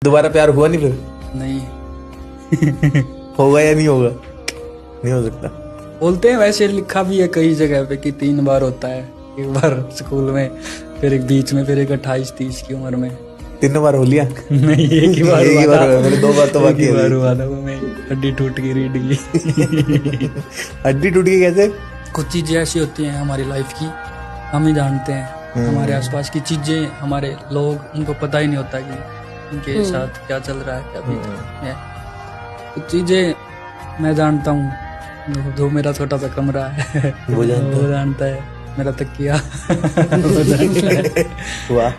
दोबारा प्यार हुआ नहीं फिर? नहीं। होगा या नहीं होगा? नहीं हो सकता। बोलते हैं, वैसे लिखा भी है कई जगह पे कि 3 बार होता है। एक बार स्कूल में, फिर एक बीच में, फिर एक 28-30 की उम्र में। 3 बार हो लिया? नहीं, एक ही बार एक ही हुआ बार था। हुआ, मेरे 2 बार तो बाकी एक ही है बार अभी। हुआ था, वो मैं हड्डी टूट गई रीढ़ की। हड्डी टूट गई कैसे? कुछ चीजें ऐसी होती हैं हमारी लाइफ की, हम ही जानते हैं। हमारे आसपास की चीजें, हमारे लोग, उनको पता ही नहीं होता कि उनके साथ क्या चल रहा है, क्या बीत रहा है। कुछ चीजें मैं जानता हूँ। जो मेरा छोटा सा कमरा है वो जानता है। मेरा तकिया वो जानता है। वाह,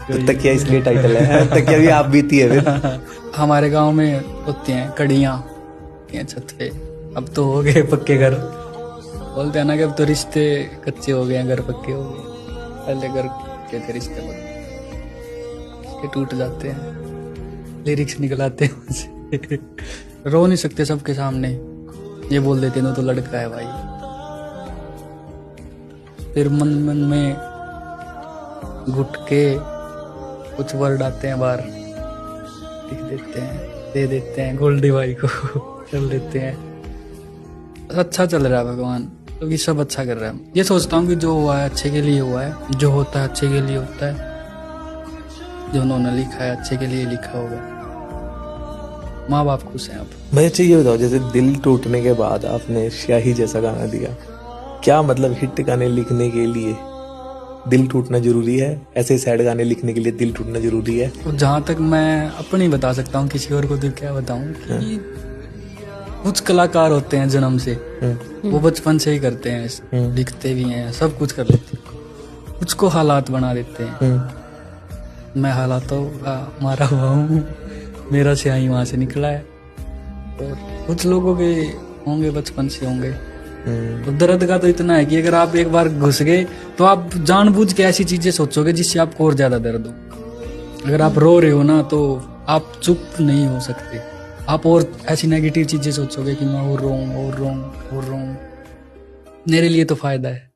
तो तकिया इसलिए टाइटल है। तकिया भी आप बीती है फिर। हमारे गांव में होती हैं कड़ियाँ छत पे। अब तो हो गए पक्के घर। बोलते हैं ना कि अब तो रिश्ते कच्चे हो गए हैं, घर पक्के हो गए। पहले घर के थे, रिश्ते पक्के टूट जाते हैं। लिरिक्स निकल आते हैं मुझसे। रो नहीं सकते सबके सामने, ये बोल देते ना तो लड़का है भाई। फिर मन मन में घुट के कुछ वर्ड आते हैं बाहर, लिख देते हैं, दे देते हैं गोल्डी भाई को। कर देते हैं। अच्छा चल रहा है भगवान, क्योंकि सब अच्छा कर रहा है। ये सोचता हूँ कि जो हुआ है अच्छे के लिए हुआ है, जो होता है अच्छे के लिए होता है, जो उन्होंने लिखा है अच्छे के लिए लिखा होगा। माँ बाप खुश हैं अब। मुझे अच्छा ये बताओ, जैसे दिल टूटने के बाद आपने स्याही जैसा गाना दिया, क्या मतलब हिट गाने लिखने के लिए दिल टूटना जरूरी है? ऐसे सैड गाने लिखने के लिए दिल टूटना जरूरी है? जहाँ तक मैं अपनी बता सकता हूँ, किसी और को तो क्या बताऊँ कि कुछ कलाकार होते हैं जन्म से, वो बचपन से ही करते हैं, लिखते भी हैं, सब कुछ कर लेते हैं। कुछ को हालात बना देते हैं। मैं हालातों का मारा हुआ हूँ, मेरा स्याही वहां से निकला है। और कुछ लोगों के होंगे बचपन से होंगे। तो दर्द का तो इतना है कि अगर आप एक बार घुस गए तो आप जानबूझ के ऐसी चीजें सोचोगे जिससे आपको और ज्यादा दर्द हो। अगर आप रो रहे हो ना, तो आप चुप नहीं हो सकते। आप और ऐसी नेगेटिव चीजें सोचोगे कि मैं और रोऊं और रोऊं और रोऊं। मेरे लिए तो फायदा है।